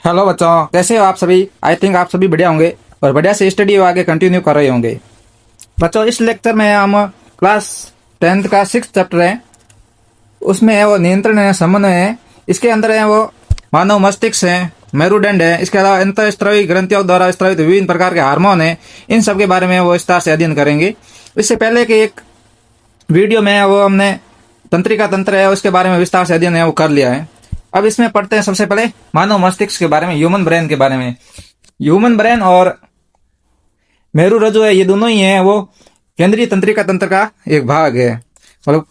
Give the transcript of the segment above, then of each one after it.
Hello बच्चों, कैसे हो आप सभी। आई थिंक आप सभी बढ़िया होंगे और बढ़िया से स्टडी आगे कंटिन्यू कर रहे होंगे। बच्चों, इस लेक्चर में हम क्लास 10th का 6th चैप्टर है, उसमें है वो नियंत्रण है, समन्वय है। इसके अंदर है वो मानव मस्तिष्क है, मेरुदंड है, इसके अलावा अंतःस्रावी ग्रंथियों द्वारा स्रावित विभिन्न प्रकार के हार्मोन है। इन सब के बारे में वो विस्तार से अध्ययन करेंगे। इससे पहले के एक वीडियो में वो हमने तंत्रिका तंत्र है उसके बारे में विस्तार से अध्ययन है वो कर लिया है। अब इसमें पढ़ते हैं सबसे पहले मानव मस्तिष्क के बारे में, ह्यूमन ब्रेन के बारे में। ह्यूमन ब्रेन और मेरु रज्जु है, ये दोनों ही है वो केंद्रीय तंत्रिका तंत्र का एक भाग है। मतलब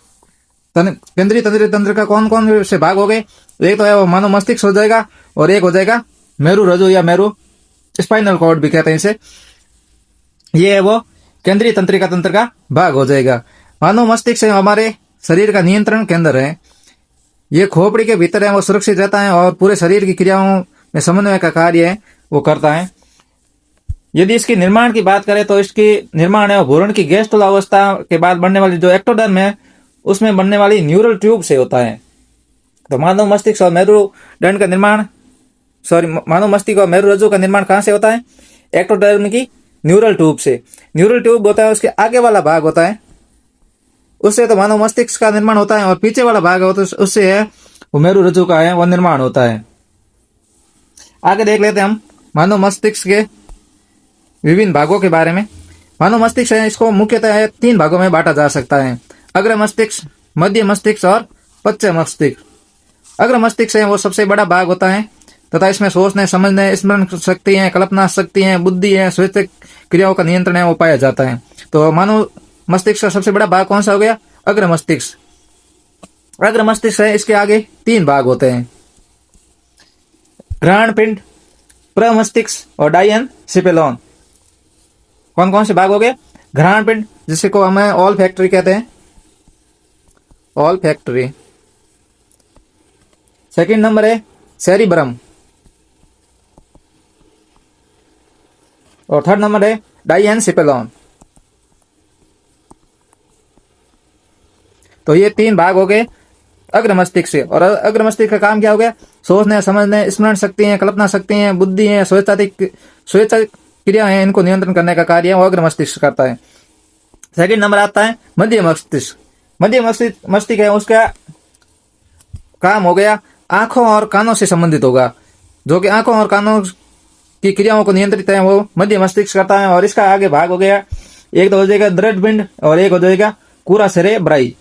केंद्रीय तंत्रिका तंत्र का कौन कौन से भाग हो गए, एक तो है वो मानव मस्तिष्क हो जाएगा और एक हो जाएगा मेरु रज्जु या मेरु स्पाइनल कॉर्ड भी कहते हैं इसे। ये है वो केंद्रीय तंत्रिका तंत्र का भाग हो जाएगा। मानव मस्तिष्क हमारे शरीर का नियंत्रण केंद्र है। ये खोपड़ी के भीतर है वो सुरक्षित रहता है और पूरे शरीर की क्रियाओं में समन्वय का कार्य है वो करता है। यदि इसकी निर्माण की बात करें तो इसकी निर्माण है भ्रूण की गैस्ट्रल अवस्था के बाद बनने वाली जो एक्टोडर्म है उसमें बनने वाली न्यूरल ट्यूब से होता है। तो मानव मस्तिष्क और मेरुदंड का निर्माण मानव मस्तिष्क और मेरुरज्जु का निर्माण कहां से होता है? एक्टोडर्म की न्यूरल ट्यूब से। न्यूरल ट्यूब होता है उसके आगे वाला भाग होता है, उससे तो मानव मस्तिष्क का निर्माण होता है, और पीछे वाला भाग होता है उससे है वो मेरुरज्जु का है वो निर्माण होता है। आगे देख लेते हैं हम मानव मस्तिष्क के विभिन्न भागों के बारे में। मानव मस्तिष्क है इसको मुख्यतः 3 भागों में बांटा जा सकता है: अग्र मस्तिष्क, मध्य मस्तिष्क और पश्च मस्तिष्क। अग्र मस्तिष्क है वो सबसे बड़ा भाग होता है तथा इसमें सोचने, समझने, स्मरण शक्ति है, कल्पना शक्ति है, बुद्धि है, स्वेच्छिक क्रियाओं का नियंत्रण है वो पाया जाता है। तो मानव मस्तिष्क का सबसे बड़ा भाग कौन सा हो गया? अग्र मस्तिष्क। अग्र मस्तिष्क है इसके आगे 3 भाग होते हैं: ग्रहण पिंड, प्रमस्तिष्क और डायनसिफेलॉन। कौन कौन से भाग हो गए? ग्रहण पिंड जिसे को हमें ऑल फैक्ट्री कहते हैं, ऑल फैक्ट्री। सेकंड नंबर है सेरिब्रम और थर्ड नंबर है डायनसिफेलॉन। तो ये 3 भाग हो गए अग्र मस्तिष्क से। और अग्र मस्तिष्क का काम क्या हो गया? सोचने, समझने, स्मरण शक्ति है, कल्पना शक्ति है, बुद्धि है, स्वेच्छा क्रिया है, इनको नियंत्रण करने का कार्य है वो अग्र मस्तिष्क करता है। सेकंड नंबर आता है मध्य मस्तिष्क। मध्य मस्तिष्क है उसका काम हो गया आंखों और कानों से संबंधित होगा, जो कि आंखों और कानों की क्रियाओं को नियंत्रित है वो मध्य मस्तिष्क करता है। और इसका आगे भाग हो गया, एक तो हो जाएगा दृढ़ पिंड और एक हो जाएगा कूरा सेरेब्राई।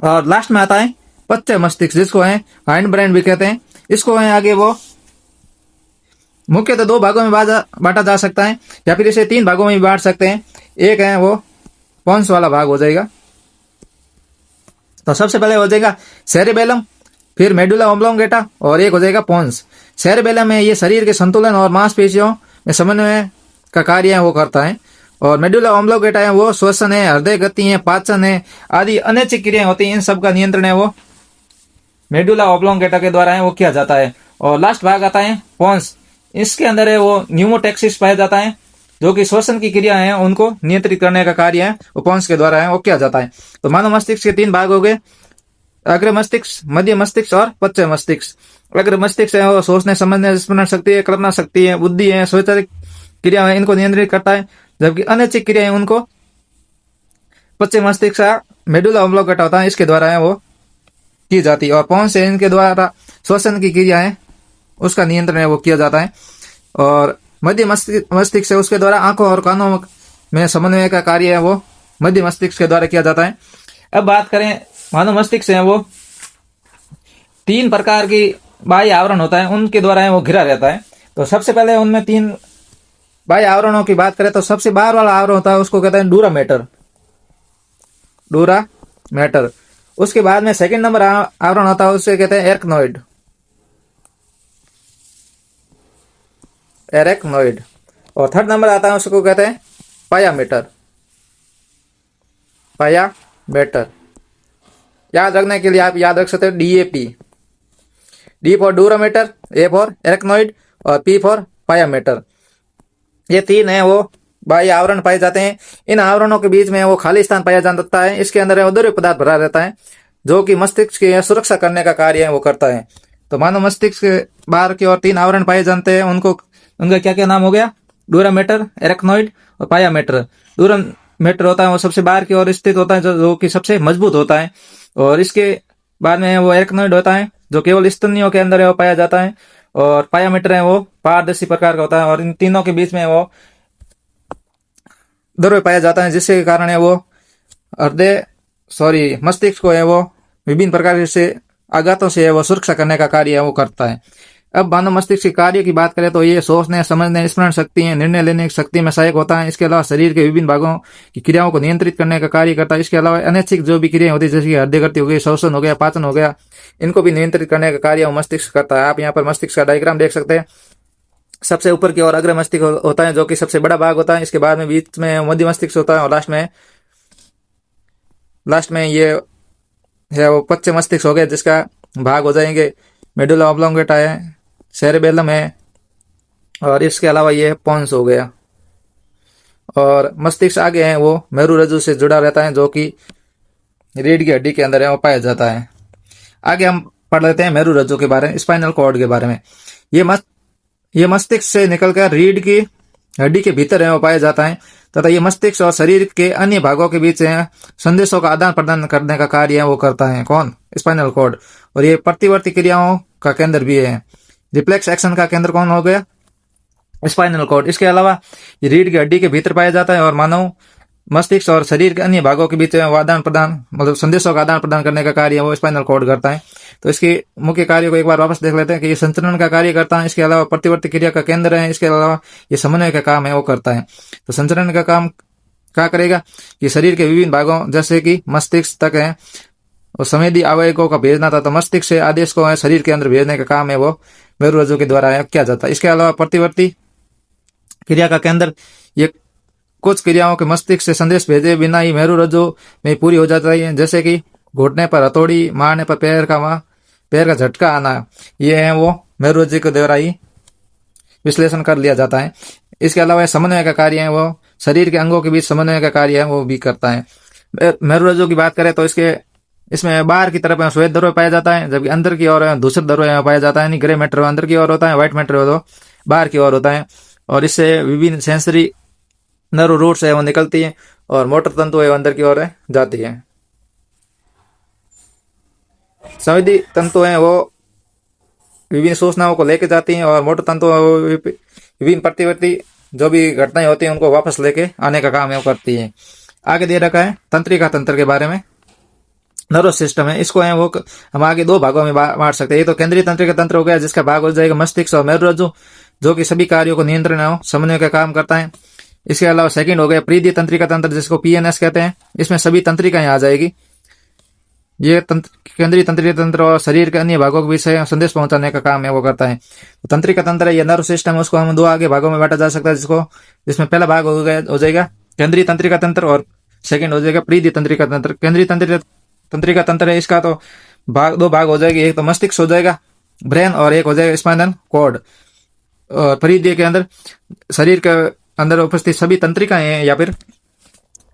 और लास्ट में आता है पश्च मस्तिष्क जिसको है हाइंड ब्रेन भी कहते हैं। इसको है आगे वो मुख्यतः 2 भागों में बांटा जा सकता है या फिर इसे 3 भागों में भी बांट सकते हैं। एक है वो पोन्स वाला भाग हो जाएगा। तो सबसे पहले हो जाएगा सेरेबेलम, फिर मेडुला ऑब्लोंगेटा और एक हो जाएगा पोन्स। सेरेबेलम में ये शरीर के संतुलन और मांसपेशियों में समन्वय का कार्य है वो करता है, और मेडुला ऑब्लोंगेटा है वो श्वसन है, हृदय गति है, पाचन है आदि अनैच्छिक क्रियाएं होती हैं, इन सब का नियंत्रण है वो मेडुला ऑब्लोंगेटा के द्वारा है वो किया जाता है। और लास्ट भाग आता है पोन्स। इसके अंदर है वो न्यूमोटैक्सिस पाया जाता है, जो कि श्वसन की क्रिया है उनको नियंत्रित करने का कार्य है वो पोन्स के द्वारा है वो किया जाता है। तो मानव मस्तिष्क के 3 भाग हो गए, अग्र मस्तिष्क, मध्य मस्तिष्क और पश्च मस्तिष्क। अग्र मस्तिष्क है वो सोचने, समझने, स्मरण शक्ति है, कल्पना शक्ति है, बुद्धि है, स्वेच्छा क्रिया है, इनको नियंत्रित करता है, जबकि अनैच्छिक क्रिया है उनको पश्च मस्तिष्क का मेडुला ऑब्लोंगेटा होता है इसके द्वारा है वो की जाती है। और पोन्स है इनके द्वारा श्वसन की क्रिया है उसका नियंत्रण है वो किया जाता है। और मध्य मस्तिष्क है उसके द्वारा आंखों और कानों में समन्वय का कार्य है वो मध्य मस्तिष्क के द्वारा किया जाता है। अब बात करें मानव मस्तिष्क है वो 3 प्रकार की बाह्य आवरण होता है उनके द्वारा है वो घिरा रहता है। तो सबसे पहले उनमें 3 बाह्य आवरणों की बात करें तो सबसे बाहर वाला आवरण होता है उसको कहते हैं डूरा मैटर। उसके बाद में सेकंड नंबर आवरण होता है उसे कहते हैं एरेक्नोइड। और थर्ड नंबर आता है उसको कहते हैं पायामेटर। याद रखने के लिए आप याद रख सकते हो DAP, D for dura mater, A for arachnoid और P फॉर पायामेटर। ये 3 है वो बाह्य आवरण पाए जाते हैं। इन आवरणों के बीच में वो खाली स्थान पाया जाता है, इसके अंदर द्रव्य पदार्थ भरा रहता है जो कि मस्तिष्क की सुरक्षा करने का कार्य है वो करता है। तो मानव मस्तिष्क के बाहर की ओर 3 आवरण पाए जाते हैं, उनका क्या क्या नाम हो गया? डूरा मैटर, एरेक्नोइड और पाया मैटर। डूरा मैटर होता है वो सबसे बाहर की ओर स्थित होता है, जो कि सबसे मजबूत होता है। और इसके बाद में वो एरेक्नोइड होता है जो केवल स्तनियों के अंदर है वो पाया जाता है। और पाया मैटर है वो पारदर्शी प्रकार का होता है, और इन तीनों के बीच में वो द्रव्य पाया जाता है, जिसके कारण है वो मस्तिष्क को है वो विभिन्न प्रकार से आघातों से वो सुरक्षा करने का कार्य है वो करता है। अब मानव मस्तिष्क के कार्य की बात करें तो ये सोचने, समझने, स्मरण शक्ति, निर्णय लेने की शक्ति में सहायक होता है। इसके अलावा शरीर के विभिन्न भागों की क्रियाओं को नियंत्रित करने का कार्य करता है। इसके अलावा अनैच्छिक जो भी क्रियाएं होती है, जैसे कि हृदय गति हो गई, श्वसन हो गया, पाचन हो गया, इनको भी नियंत्रित करने का कार्य मस्तिष्क करता है। आप यहाँ पर मस्तिष्क का डायग्राम देख सकते हैं। सबसे ऊपर की ओर अग्र मस्तिष्क होता है जो कि सबसे बड़ा भाग होता है। इसके बाद में बीच में मध्य मस्तिष्क होता है, और लास्ट में ये है वो पश्च मस्तिष्क हो गया, जिसका भाग हो जाएंगे मेडुला ऑब्लोंगेटा है, सेरेबेलम है, और इसके अलावा ये पोन्स हो गया। और मस्तिष्क आगे है वो मेरु रज्जु से जुड़ा रहता है, जो कि रीढ़ की हड्डी के अंदर है वो पाया जाता है। आगे हम पढ़ लेते हैं मेरु रज्जु के बारे में, स्पाइनल कॉर्ड के बारे में। ये मस्तिष्क से निकलकर रीढ़ की हड्डी के भीतर है वो पाया जाता है, तथा ये मस्तिष्क और शरीर के अन्य भागों के बीच संदेशों का आदान प्रदान करने का कार्य वो करता है। कौन? Spinal cord. और ये प्रतिवर्ती क्रियाओं का केंद्र भी है। रिफ्लेक्स एक्शन का केंद्र कौन हो गया? Spinal cord. इसके अलावा ये रीढ़ की हड्डी के भीतर पाया जाता है, और मानव मस्तिष्क और शरीर के अन्य भागों के बीच आदान प्रदान मतलब संदेशों का आदान प्रदान करने का कार्य वो स्पाइनल कॉर्ड करता है। तो इसके मुख्य कार्य को एक बार वापस देख लेते हैं कि ये संचरण का कार्य करता है, इसके अलावा प्रतिवर्ती क्रिया का केंद्र है, इसके अलावा ये समन्वय का काम है वो करता है। तो संचरण का काम क्या करेगा कि शरीर के विभिन्न भागों जैसे कि मस्तिष्क तक है और संवेदी अवयवों का भेजना था, तो मस्तिष्क से आदेश को है शरीर के अंदर भेजने का काम है वो मेरु रज्जु के द्वारा किया जाता है। इसके अलावा प्रतिवर्ती क्रिया का केंद्र, ये कुछ क्रियाओं के मस्तिष्क से संदेश भेजे बिना ही मेरु रज्जु में पूरी हो जाती है, जैसे कि घुटने पर हथौड़ी मारने पर पैर का झटका आना, ये है वो मेरु रज्जु के द्वारा ही विश्लेषण कर लिया जाता है। इसके अलावा समन्वय का कार्य है वो शरीर के अंगों के बीच समन्वय का कार्य है वो भी करता है। मेरु रज्जु की बात करें तो इसमें बाहर की तरफ श्वेत द्रव्य पाया जाता है, जबकि अंदर की ओर दूसरा द्रव्य पाया जाता है। ग्रे मैटर अंदर की ओर होता है, व्हाइट मैटर बाहर की ओर होता है, और इससे विभिन्न सेंसरी नर्व रूट्स है वो निकलती है, और मोटर तंतु है वो अंदर की ओर जाती है। संवेदी तंतु है वो विभिन्न सूचनाओं को लेके जाती हैं, और मोटर तंतु विभिन्न प्रतिवर्ती जो भी घटनाएं होती हैं उनको वापस लेके आने का काम है वो करती है। आगे दे रखा है तंत्रिका तंत्र के बारे में। नर्वस सिस्टम है, इसको है वो हम आगे 2 भागों में बांट सकते हैं। ये तो केंद्रीय तंत्रिका तंत्र हो गया, जिसका भाग हो जाएगा मस्तिष्क और मेरु रज्जु, जो कि सभी कार्यों को नियंत्रण और समन्वय का काम करता है। इसके अलावा सेकंड हो गया परिधीय तंत्रिका तंत्र, जिसको पीएनएस कहते हैं। इसमें सभी तंत्रिकाएं आ जाएगी। ये केंद्रीय तंत्रिका तंत्र और शरीर के अन्य भागों के बीच संदेश पहुंचाने का काम है वो करता है। तो तंत्रिका तंत्र है, ये नर्व सिस्टम है, उसको हम 2 आगे भागों में बांटा जा सकता है, जिसमें पहला भाग हो जाएगा केंद्रीय तंत्रिका तंत्र, और सेकंड हो जाएगा परिधीय तंत्रिका तंत्र। केंद्रीय तंत्रिका तंत्र है, इसका तो 2 भाग हो जाएगी, एक तो मस्तिष्क हो जाएगा ब्रेन, और एक हो जाएगा स्पाइनल कॉर्ड। और परिधीय के अंदर शरीर के अंदर उपस्थित सभी तंत्रिकाएं हैं या फिर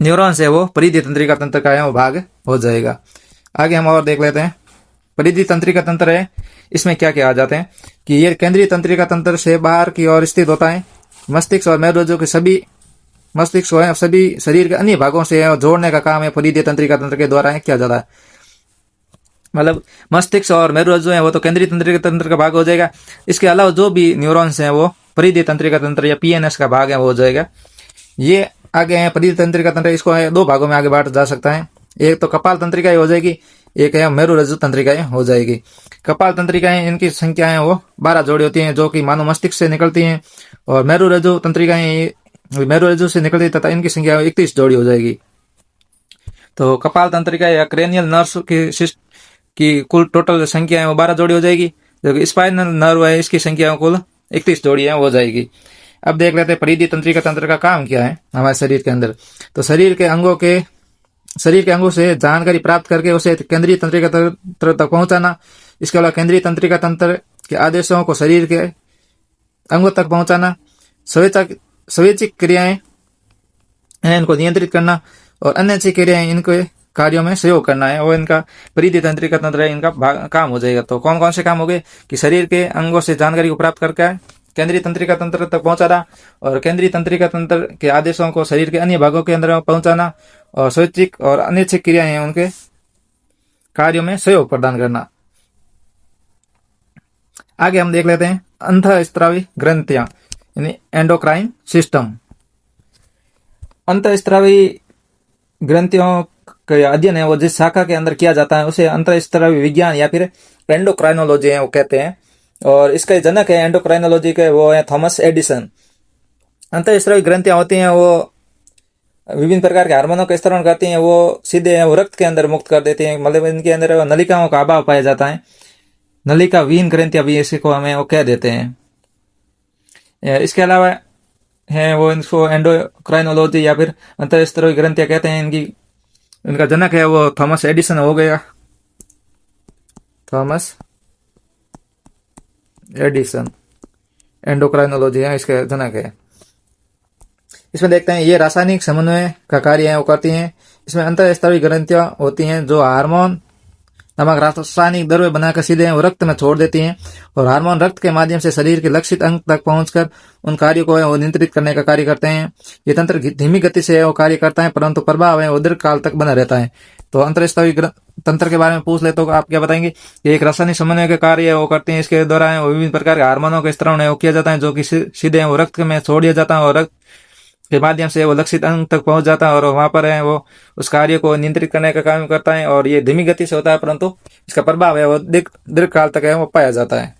न्यूरॉन्स है वो परिधीय तंत्रिका तंत्र का है वो भाग हो जाएगा। आगे हम और देख लेते हैं परिधीय तंत्रिका तंत्र है, इसमें क्या क्या आ जाते हैं कि ये केंद्रीय तंत्रिका तंत्र से बाहर की ओर स्थित होता है। मस्तिष्क और मेरु रज्जु के मस्तिष्क है सभी शरीर के अन्य भागों से जोड़ने का काम है परिधीय तंत्रिका तंत्र के द्वारा किया जाता है। मतलब मस्तिष्क और मेरु रज्जु है वो तो केंद्रीय तंत्रिका तंत्र का भाग हो जाएगा। इसके अलावा जो भी न्यूरॉन्स हैं वो परिधीय तंत्रिका तंत्र या पीएनएस का भाग है वो हो जाएगा। ये आगे है परिधीय तंत्रिका तंत्र, इसको 2 भागों में आगे बांटा जा सकता है। एक तो कपाल तंत्रिकाएं हो जाएगी, एक है मेरु रज्जु तंत्रिकाएं हो जाएगी। कपाल तंत्रिकाएं इनकी संख्या है वो 12 जोड़ी होती हैं, जो कि मानव मस्तिष्क से निकलती हैं, और मेरु रज्जु तंत्रिकाएं मेरु रज्जु से निकलती तथा इनकी संख्या 31 जोड़ी हो जाएगी। तो कपाल तंत्रिका या क्रेनियल नर्व की कुल टोटल संख्या है वो 12 जोड़ी हो जाएगी, जबकि स्पाइनल नर्व है इसकी संख्या कुल 31 जोड़ी है हो जाएगी। अब देख लेते हैं परिधीय तंत्रिका तंत्र का काम क्या है हमारे शरीर के अंदर। तो शरीर के अंगों से जानकारी प्राप्त करके उसे केंद्रीय तंत्रिका तंत्र तक पहुंचाना। इसके अलावा केंद्रीय तंत्रिका तंत्र के आदेशों को शरीर के अंगों तक पहुंचाना। संवेचिक क्रियाएं इनको नियंत्रित करना, और अन्य क्रियाएं इनको कार्यों में सहयोग करना है, वो इनका परिधि तंत्रिका तंत्र है, इनका काम हो जाएगा। तो कौन कौन से काम हो गए कि शरीर के अंगों से जानकारी को प्राप्त करके केंद्रीय तंत्रिका तंत्र तक पहुंचाना, और केंद्रीय तंत्रिका तंत्र के आदेशों को शरीर के अन्य भागों के अंदर पहुंचाना, और स्वैच्छिक और अनैच्छिक क्रियाएं उनके कार्यों में सहयोग प्रदान करना। आगे हम देख लेते हैं अंतःस्रावी ग्रंथियां यानी एंडोक्राइन सिस्टम। अंतःस्रावी ग्रंथियों का अध्ययन है वो जिस शाखा के अंदर किया जाता है उसे अंतःस्रावी विज्ञान या फिर एंडोक्राइनोलॉजी है वो कहते हैं, और इसके जनक है एंडोक्राइनोलॉजी के वो है थॉमस एडिसन। अंतःस्रावी ग्रंथियां होती हैं वो विभिन्न प्रकार के हार्मोनों का स्त्राव करती हैं, वो सीधे वो रक्त के अंदर मुक्त कर देती हैं, मतलब इनके अंदर नलिकाओं का अभाव पाया जाता है, नलिका विहीन ग्रंथियां भी इसको हमें वो कह देते हैं। इसके अलावा है वो इनको एंडोक्राइनोलॉजी या फिर अंतःस्रावी ग्रंथियां कहते हैं। इनका जनक है वो थॉमस एडिसन हो गया, थॉमस एडिसन एंडोक्राइनोलॉजी है इसके जनक है। इसमें देखते हैं ये रासायनिक समन्वय का कार्य है वो करती हैं। इसमें अंतःस्रावी ग्रंथियां होती हैं जो हार्मोन नामक रासायनिक द्रव्य बनाकर सीधे वो रक्त में छोड़ देती हैं, और हार्मोन रक्त के माध्यम से शरीर के लक्षित अंग तक पहुंचकर उन कार्यों को वो नियंत्रित करने का कार्य करते हैं। ये तंत्र धीमी गति से वो कार्य करता है, परंतु प्रभाव है वो दीर्घ काल तक बना रहता है। तो अंतःस्रावी तंत्र के बारे में पूछ ले तो आप क्या बताएंगे? ये एक रासायनिक समन्वय का कार्य है वो करते हैं। इसके द्वारा विभिन्न प्रकार के हार्मोनों का स्त्राव वो किया जाता है, जो कि सीधे वो रक्त में छोड़ दिया जाता है, और रक्त के माध्यम से वो लक्षित अंग तक पहुंच जाता है, और वहां पर है वो उस कार्य को नियंत्रित करने का काम करता है। और ये धीमी गति से होता है, परंतु इसका प्रभाव है वो दीर्घ काल तक है वो पाया जाता है।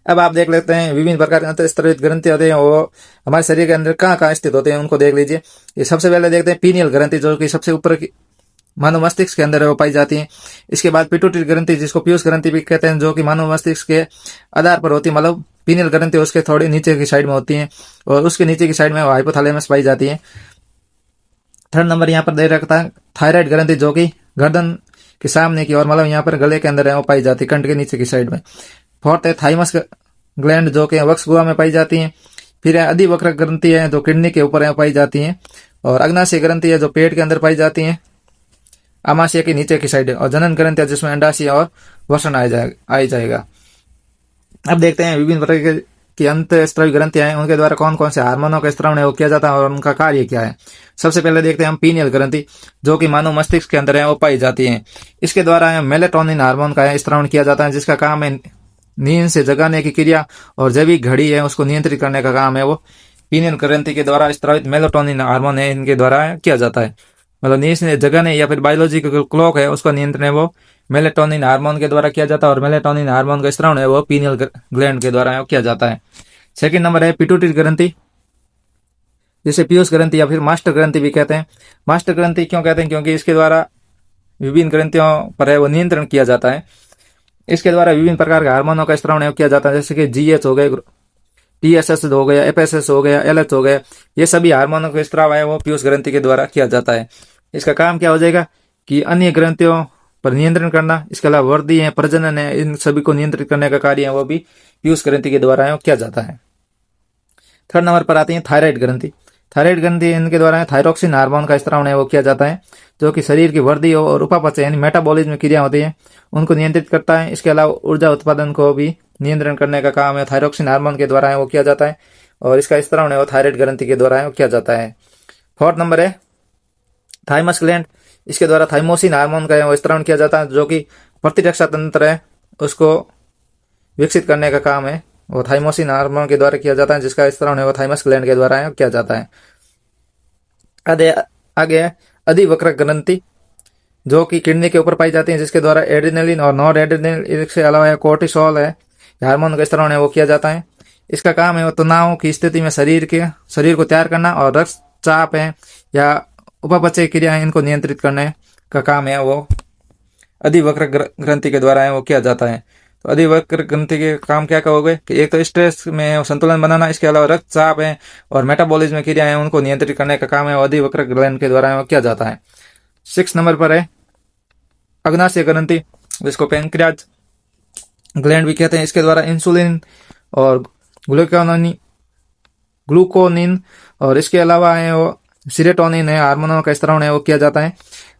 अब आप देख लेते हैं विभिन्न प्रकार के अंतःस्रावी ग्रंथि होते हैं वो हमारे शरीर के अंदर कहाँ कहाँ स्थित होते हैं, उनको देख लीजिए। ये सबसे पहले देखते हैं पीनियल ग्रंथि, जो कि सबसे ऊपर की मानव मस्तिष्क के अंदर वो पाई जाती है। इसके बाद पिट्यूटरी ग्रंथि, जिसको पीयूष ग्रंथि भी कहते हैं, जो कि मानव मस्तिष्क के आधार पर होती है, मतलब पीनियल ग्रंथि उसके थोड़ी नीचे की साइड में होती है, और उसके नीचे की साइड में हाइपोथैलेमस पाई जाती है। थर्ड नंबर यहाँ पर दे रखता है थायराइड ग्रंथि, जो कि गर्दन के सामने की और मतलब यहाँ पर गले के अंदर है वो पाई जाती है, कंठ के नीचे की साइड में। फोर्थ है थाइमस ग्लैंड, जो कि वक्ष गुहा में पाई जाती है। फिर है अधिवक्र ग्रंथि है जो किडनी के ऊपर है पाई जाती है, और अग्नाशय ग्रंथि है जो पेट के अंदर पाई जाती है, आमाशय के नीचे की साइड, और जनन ग्रंथि जिसमें अंडाशय और वसन आ जाएगा। अब देखते हैं विभिन्न प्रकार की अंतःस्रावी ग्रंथियां हैं उनके द्वारा कौन कौन से हार्मोनों का स्त्राव है वो किया जाता है और उनका कार्य क्या है। सबसे पहले देखते हैं हम पीनियल ग्रंथि, जो कि मानव मस्तिष्क के अंदर है वो पाई जाती है। इसके द्वारा मेलेटोनिन हार्मोन का स्त्राव किया जाता है, जिसका काम है नींद से जगाने की क्रिया और जैविक घड़ी है उसको नियंत्रित करने का काम है वो पीनियल ग्रंथि के द्वारा स्त्रावित मेलेटोनिन हार्मोन है इनके द्वारा किया जाता है। मतलब नींद से जगाने या फिर बायोलॉजिकल क्लॉक है उसका नियंत्रण है वो मेलेटोनिन हार्मोन के द्वारा किया जाता है, और मेलेटोनिन हार्मोन का स्त्राव है वो पीनियल ग्लैंड के द्वारा किया जाता है। सेकंड नंबर है पिट्यूटरी ग्रंथि, जिसे पीयूष ग्रंथि या फिर मास्टर ग्रंथि भी कहते हैं। मास्टर ग्रंथि क्यों कहते हैं? क्योंकि इसके द्वारा विभिन्न ग्रंथियों पर है वो नियंत्रण किया जाता है। इसके द्वारा विभिन्न प्रकार के हार्मोनों का स्त्राव किया जाता है, जैसे कि जीएच हो गए, टीएसएस हो गया, एफएसएस हो गया, एलएच हो गया। ये सभी हार्मोनों का स्त्राव है वो पीयूष ग्रंथि के द्वारा किया जाता है। इसका काम क्या हो जाएगा कि अन्य ग्रंथियों पर नियंत्रण करना, इसके अलावा वृद्धि है, प्रजनन है, इन सभी को नियंत्रित करने का कार्य है वो भी पीयूष ग्रंथि के द्वारा किया जाता है। थर्ड नंबर पर आती है थायराइड ग्रंथि। थायराइड ग्रंथि इनके द्वारा थायरोक्सिन हार्मोन का स्त्राव है वो किया जाता है, जो कि शरीर की वृद्धि और उपापचय यानी मेटाबॉलिज्म क्रिया होती है उनको नियंत्रित करता है। इसके अलावा ऊर्जा उत्पादन को भी नियंत्रण करने का काम है थायरोक्सिन हार्मोन के द्वारा वो किया जाता है, और इसका स्त्राव है वो थायराइड ग्रंथि के द्वारा किया जाता है। फोर्थ नंबर है थाइमस ग्लैंड। इसके द्वारा थाइमोसिन हार्मोन का वो स्त्राव किया जाता है, जो कि प्रतिरक्षा तंत्र है उसको विकसित करने का काम है वो थाइमोसिन हार्मोन के द्वारा किया जाता है, जिसका स्त्राव है वो थाइमस ग्लैंड के द्वारा किया जाता है। आगे अधिवक्र ग्रंथि, जो कि किडनी के ऊपर पाई जाती है, जिसके द्वारा एड्रेनलिन और नॉर एड्रेनलिन, इसके अलावा कोर्टिसोल है हार्मोन का स्त्राव है वो किया जाता है। इसका काम है वो तनाव की स्थिति में शरीर को तैयार करना, और रक्तचाप है या उपापचय क्रिया है इनको नियंत्रित करने का काम है वो अधिवक्र ग्रंथि के द्वारा वो किया जाता है। तो अधिवक्र ग्रंथि के काम क्या कहोगे कि एक तो स्ट्रेस में संतुलन बनाना, इसके अलावा रक्तचाप है और मेटाबॉलिज्म क्रिया है उनको नियंत्रित करने का काम है वो अधिवक्र ग्लैंड के द्वारा किया जाता है। 6 नंबर पर है अग्नाशय ग्रंथि, जिसको पैंक्रियाज ग्लैंड भी कहते हैं। इसके द्वारा इंसुलिन और ग्लूकोनिन और इसके अलावा है वो सीरोटोनिन है हार्मोनों का स्त्राव है वो किया जाता है।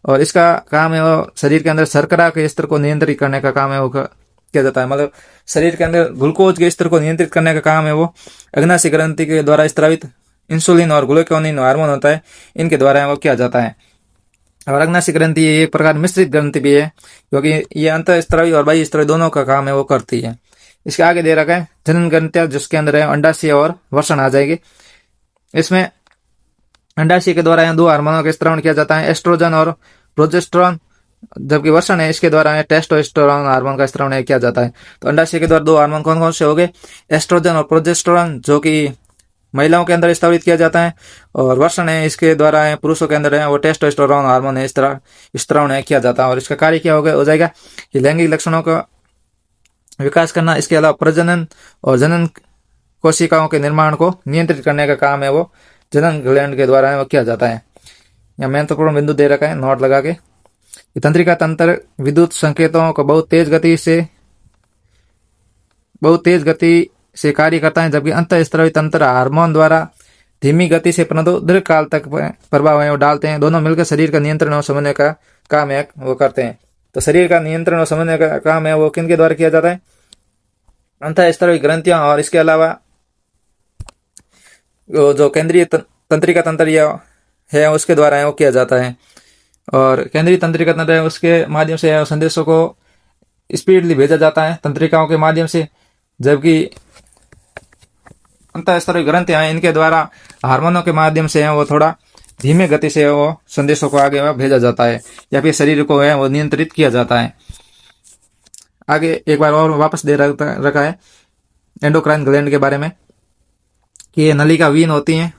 और इसका काम है वो शरीर के अंदर शर्करा के स्तर को नियंत्रित करने का काम है वो किया जाता है। मतलब शरीर के अंदर ग्लूकोज के स्तर को नियंत्रित करने का काम है वो अग्नाशय ग्रंथि के द्वारा स्त्रावित इंसुलिन और ग्लूकोनिन हार्मोन होता है, इनके द्वारा वो किया जाता है। और अग्नाशय ग्रंथि एक प्रकार मिश्रित ग्रंथि भी है, क्योंकि ये अंतःस्त्रावी और बाह्य स्त्रावी दोनों का काम है वो करती है। इसके आगे दे रखा है जनन ग्रंथियां, जिसके अंदर है अंडाशय और वृषण आ जाएगी। इसमें अंडाशय के द्वारा दो हार्मोनों का स्त्रावण किया जाता है, एस्ट्रोजन और प्रोजेस्टेरोन, जबकि वृषण है इसके द्वारा टेस्टोस्टेरोन हार्मोन का स्त्रावण किया जाता है। तो अंडाशय के द्वारा दो हार्मोन कौन कौन से हो गए, एस्ट्रोजन और प्रोजेस्टेरोन, जो कि महिलाओं के अंदर स्त्रावित किया जाता है, और वृषण है इसके द्वारा है पुरुषों के अंदर है वो टेस्टोस्टेरोन हार्मोन है इस तरह स्त्रावण किया जाता है। और इसका कार्य क्या हो जाएगा कि लैंगिक लक्षणों का विकास करना, इसके अलावा प्रजनन और जनन कोशिकाओं के निर्माण को नियंत्रित करने का काम है वो जनन ग्लैंड के द्वारा वो किया जाता है। यहाँ महत्वपूर्ण बिंदु दे रखा है नोट लगा के, तंत्रिका तंत्र विद्युत संकेतों को बहुत तेज गति से कार्य करता है, जबकि अंतःस्त्रावी तंत्र हार्मोन द्वारा धीमी गति से परंतु दीर्घकाल तक प्रभाव डालते हैं। दोनों मिलकर शरीर का नियंत्रण और समन्वय का काम है वो करते हैं। तो शरीर का नियंत्रण और समन्वय का काम है वो किनके द्वारा किया जाता है, अंतःस्त्रावी ग्रंथियां, और इसके अलावा जो केंद्रीय तंत्रिका तंत्र है उसके द्वारा है वो किया जाता है। और केंद्रीय तंत्रिका तंत्र है उसके माध्यम से संदेशों को स्पीडली भेजा जाता है तंत्रिकाओं के माध्यम से, जबकि अंतःस्त्रावी ग्रंथियां इनके द्वारा हार्मोनों के माध्यम से है वो थोड़ा धीमे गति से वो संदेशों को आगे भेजा जाता है, या फिर शरीर को है वो नियंत्रित किया जाता है। आगे एक बार और वापस दे रखा है एंडोक्राइन ग्लैंड के बारे में, कि ये नलिका वीन होती हैं,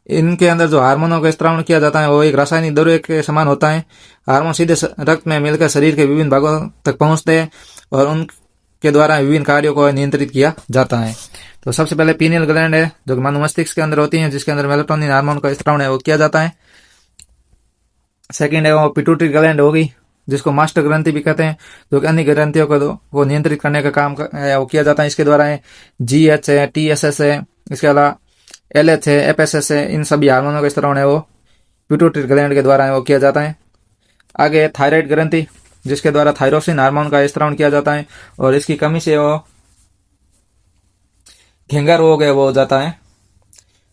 इनके अंदर जो हार्मोनों का स्त्रावण किया जाता है वो एक रासायनिक द्रव्य के समान होता है। हार्मोन सीधे रक्त में मिलकर शरीर के विभिन्न भागों तक पहुंचते हैं और उनके द्वारा विभिन्न कार्यों को नियंत्रित किया जाता है। तो सबसे पहले पीनियल ग्लैंड है, जो कि मानव मस्तिष्क के अंदर होती है, जिसके अंदर मेलाटोनिन हार्मोन का स्त्रावण है वो किया जाता है। सेकंड है वो पिट्यूटरी ग्लैंड होगी, जिसको मास्टर ग्रंथि भी कहते हैं, जो कि अन्य ग्रंथियों को नियंत्रित करने का काम है वो किया जाता है। इसके द्वारा है GH है, TSS है, इसके अलावा LH है, FSS है, इन सभी हार्मोनों का स्त्रावण है वो पिट्यूटरी ग्लैंड के द्वारा है वो किया जाता है। आगे थायराइड ग्रंथि, जिसके द्वारा थायरोसिन हार्मोन का स्त्रावण किया जाता है, और इसकी कमी से वो घेंगा रोग है वो हो जाता है।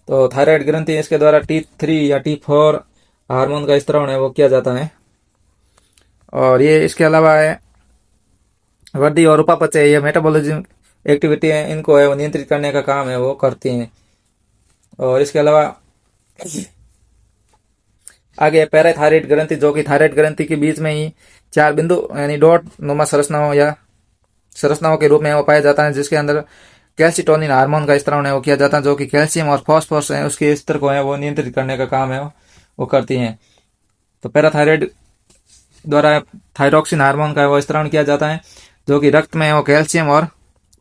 तो थायराइड ग्रंथि इसके द्वारा T3 या T4 हार्मोन का स्त्रावण है वो किया जाता है। और ये इसके अलावा है वृद्धि और उपापचय, ये मेटाबॉलिज्म एक्टिविटी है, इनको है वो नियंत्रित करने का काम है वो करती हैं। और इसके अलावा आगे पैराथायराइड ग्रंथि, जो कि थायराइड ग्रंथि के बीच में ही 4 बिंदु यानी डॉट नुमा संरचनाओं या संरचनाओं के रूप में वो पाया जाता है, जिसके अंदर कैल्सिटोनिन हार्मोन का स्त्रावण है वो किया जाता है, जो कि कैल्शियम और फॉस्फोरस है उसके स्तर को है वो नियंत्रित करने का काम है वो करती हैं। तो पैराथायराइड द्वारा थायरोक्सिन हार्मोन का वो स्त्रावण किया जाता है, जो कि रक्त में वो कैल्शियम और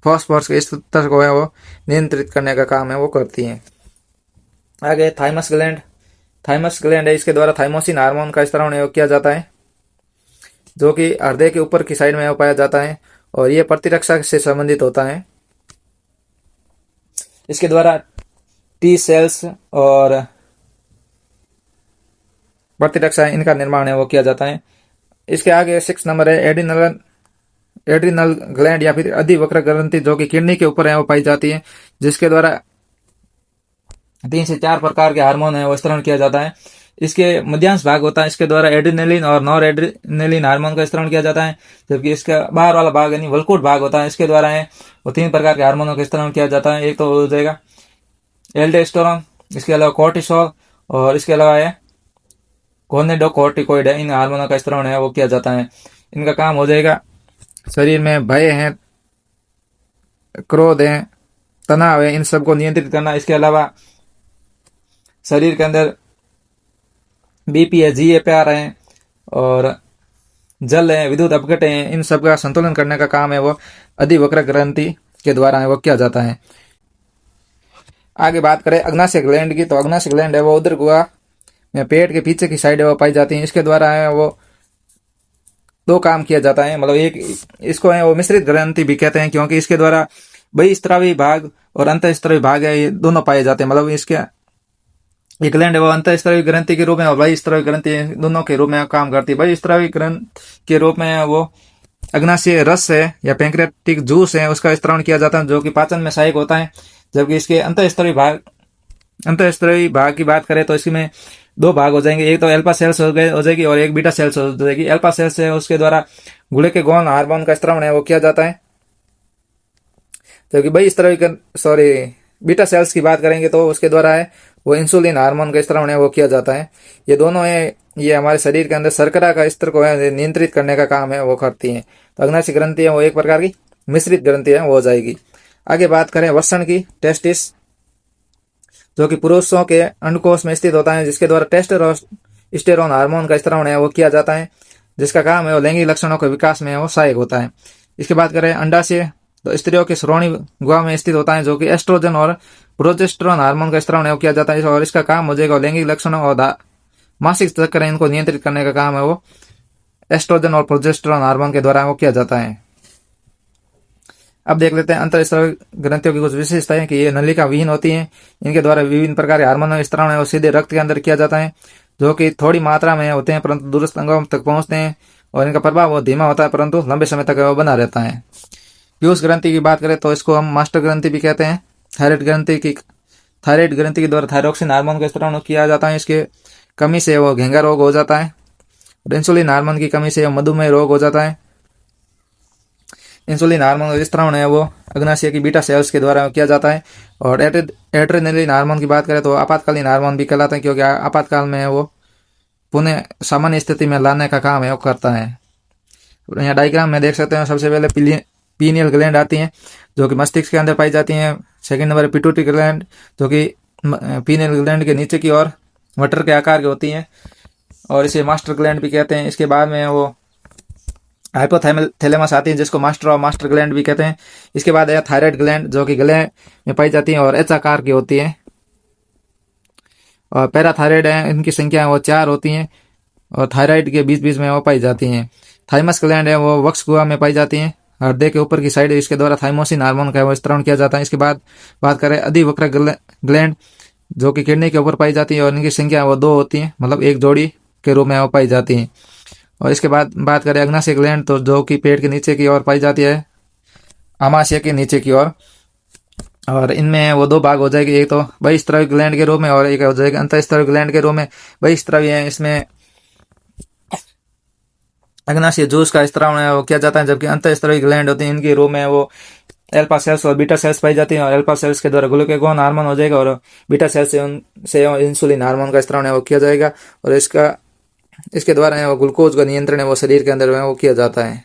फॉस्फोरस के स्तर को है वो नियंत्रित करने का काम है वो करती हैं। आगे थाइमस ग्लैंड है, इसके द्वारा थाइमोसिन हार्मोन का स्त्रावण है वो किया जाता है, जो कि हृदय के ऊपर की साइड में वो पाया जाता है, और ये प्रतिरक्षा से संबंधित होता है। इसके द्वारा T सेल्स और प्रतिरक्षा इनका निर्माण है वो किया जाता है। इसके आगे 6 नंबर है एड्रिनल ग्लैंड या फिर अधिवक्र ग्रंथि, जो कि किडनी के ऊपर है वो पाई जाती है, जिसके द्वारा 3 से 4 प्रकार के हार्मोन है वो स्त्रावण किया जाता है। इसके मध्यांश भाग होता है, इसके द्वारा एड्रिनलिन और नॉर एड्रिनलिन हार्मोन का स्त्रावण किया जाता है, जबकि इसका बाहर वाला भाग यानी वल्कुट भाग होता है, इसके द्वारा है वो 3 प्रकार के हार्मोनों का स्त्रावण किया जाता है। एक तो हो जाएगा एल्डोस्टेरोन, इसके अलावा कोर्टिसोल, और इसके अलावा है गोनेडोकोर्टिकोइड है, इन हार्मोनों का स्त्रावण है वो किया जाता है। इनका काम हो जाएगा शरीर में भय है, क्रोध है, तनाव है, इन सबको नियंत्रित करना। इसके अलावा शरीर के अंदर BP है, GFR है, और जल है, विद्युत अपघट है, इन सब का संतुलन करने का काम है वो अधिवक्र ग्रंथि के द्वारा है वो किया जाता है। आगे बात करें अग्नाशय ग्लैंड की, तो अग्नाशय ग्लैंड है वो उदर गुहा में पेट के पीछे की साइड है वो पाई जाती है। इसके द्वारा है वो 2 काम किया जाता है, मतलब एक इसको है वो मिश्रित ग्रंथि भी कहते हैं, क्योंकि इसके द्वारा बहिस्त्रावी भाग और अंतःस्त्रावी भाग है ये दोनों पाए जाते हैं। मतलब इसके ये ग्लैंड है वो अंतःस्रावी ग्रंथि के रूप में और बहिःस्रावी ग्रंथि दोनों के रूप में काम करती है। बहिःस्रावी ग्रंथि के रूप में वो अग्नाशय रस है या पैंक्रियाटिक जूस है उसका स्त्रावण किया जाता है, जो कि पाचन में सहायक होता है। जबकि इसके अंतःस्रावी भाग की बात करें तो इसमें दो भाग हो जाएंगे, एक तो अल्फा सेल्स हो जाएगी और एक बीटा सेल्स हो जाएगी। अल्फा सेल्स है उसके द्वारा ग्लूकेगॉन हार्मोन का स्त्रावण है वो किया जाता है। जबकि बीटा सेल्स की बात करेंगे तो उसके द्वारा है वो इंसुलिन हार्मोन का स्त्रावण है वो किया जाता है। ये दोनों है ये हमारे शरीर के अंदर शर्करा का स्तर को है नियंत्रित करने का काम है वो करती हैं। तो अग्नाशय ग्रंथि है वो एक प्रकार की मिश्रित ग्रंथि है वो हो जाएगी। आगे बात करें वृषण की, टेस्टिस, जो कि पुरुषों के अंडकोश में स्थित होता है, जिसके द्वारा टेस्टोस्टेरोन हार्मोन का स्त्रावण है वो किया जाता है, जिसका काम है वो लैंगिक लक्षणों के विकास में वो सहायक होता है। इसके बाद करें अंडाशय, तो स्त्रियों के श्रोणी गुहा में स्थित होता है, जो कि एस्ट्रोजन और प्रोजेस्टेरोन हार्मोन का स्त्रावण है वो किया जाता है और इसका काम हो जाएगा लैंगिक लक्षणों और मासिक चक्र इनको नियंत्रित करने का काम है वो एस्ट्रोजन और प्रोजेस्टेरोन हार्मोन के द्वारा वो किया जाता है। अब देख लेते हैं अंतःस्रावी ग्रंथियों की कुछ विशेषताएं कि ये नलिका विहीन होती हैं। इनके द्वारा विभिन्न प्रकार के हार्मोनल स्त्रावण है वो सीधे रक्त के अंदर किया जाता है, जो कि थोड़ी मात्रा में होते हैं परंतु दूरस्थ अंगों तक पहुंचते हैं और इनका प्रभाव वो धीमा होता है परंतु लंबे समय तक वो बना रहता है। पीयूष ग्रंथि की बात करें तो इसको हम मास्टर ग्रंथि भी कहते हैं। थायराइड ग्रंथि के द्वारा थायरोक्सिन हार्मोन का स्त्रावण किया जाता है, इसके कमी से वो घेंगा रोग हो जाता है और इंसुलिन हार्मोन की कमी से मधुमेह रोग हो जाता है। इंसुलिन हार्मोन का स्त्रावण है वो अग्नाशय की बीटा सेल्स के द्वारा किया जाता है। और एड्रेनलिन हार्मोन की बात करें तो आपातकालीन हार्मोन भी कहलाते हैं, क्योंकि आपातकाल में वो पुनः सामान्य स्थिति में लाने का काम है वो करता है। यहाँ डायग्राम में देख सकते हैं, सबसे पहले पीनियल ग्लैंड आती हैं जो कि मस्तिष्क के अंदर पाई जाती हैं। सेकंड नंबर पिट्यूटरी ग्लैंड जो कि पीनियल ग्लैंड के नीचे की ओर मटर के आकार की होती हैं और इसे मास्टर ग्लैंड भी कहते हैं। इसके बाद में वो हाइपोथैलेमस आती है जिसको मास्टर ग्लैंड भी कहते हैं। इसके बाद है थायराइड ग्लैंड जो कि गले में पाई जाती है और एच आकार की होती है। और पैराथायराइड है, इनकी संख्या वो 4 होती हैं और थायराइड के बीच बीच में वो पाई जाती हैं। थाइमस ग्लैंड है वो वक्ष गुहा में पाई जाती हैं, हृदय के ऊपर की साइड इसके द्वारा थाइमोसिन हार्मोन का वो स्त्रावण किया जाता है। इसके बाद बात करें अधिवक्र ग्लैंड जो कि किडनी के ऊपर पाई जाती है और इनकी संख्या वो 2 होती है, मतलब एक जोड़ी के रूप में वो पाई जाती है। और इसके बाद बात करें अग्नाशय ग्लैंड, तो जो कि पेट के नीचे की ओर पाई जाती है, आमाशय के नीचे की ओर। और इनमें वो 2 भाग हो जाएगी, एक तो बहिःस्रावी ग्लैंड के रूप में और एक हो जाएगा अंतःस्रावी ग्लैंड के रूप में। बहिःस्रावी है इसमें अग्नाशय जूस का स्त्रावण है वो किया जाता है, जबकि अंतःस्रावी ग्लैंड होती है इनके रूप में वो अल्फा सेल्स और बीटा सेल्स पाई जाती हैं। और अल्फा सेल्स के द्वारा ग्लूकेगॉन हार्मोन हो जाएगा और बीटा सेल्स से इंसुलिन हार्मोन का स्त्रावण है वो किया जाएगा और इसके द्वारा है वो ग्लूकोज का नियंत्रण है वो शरीर के अंदर वो किया जाता है।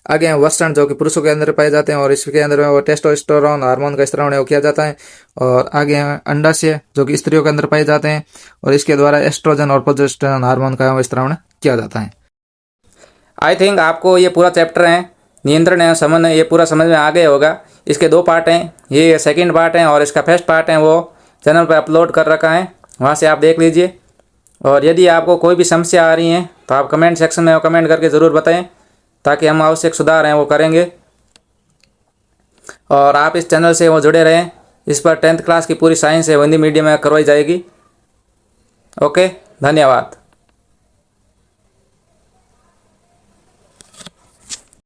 आगे हैं वस्त्रण जो कि पुरुषों के अंदर पाए जाते हैं और इसके अंदर वो टेस्टोस्टेरोन हार्मोन का स्त्रावण है वो किया जाता है। और आगे हैं अंडाशय जो कि स्त्रियों के अंदर पाए जाते हैं और इसके द्वारा एस्ट्रोजन और प्रोजेस्टेरोन हार्मोन का स्त्रावण किया जाता है। आई थिंक आपको ये पूरा चैप्टर है नियंत्रण है समन्वय ये पूरा समझ में आ गया होगा। इसके 2 पार्ट हैं, ये सेकंड पार्ट है और इसका फर्स्ट पार्ट है वो चैनल पर अपलोड कर रखा है, वहाँ से आप देख लीजिए। और यदि आपको कोई भी समस्या आ रही है तो आप कमेंट सेक्शन में कमेंट करके ज़रूर बताएं ताकि हम आवश्यक सुधार हैं वो करेंगे। और आप इस चैनल से वो जुड़े रहें, इस पर 10th क्लास की पूरी साइंस है हिंदी मीडियम में करवाई जाएगी। ओके, धन्यवाद।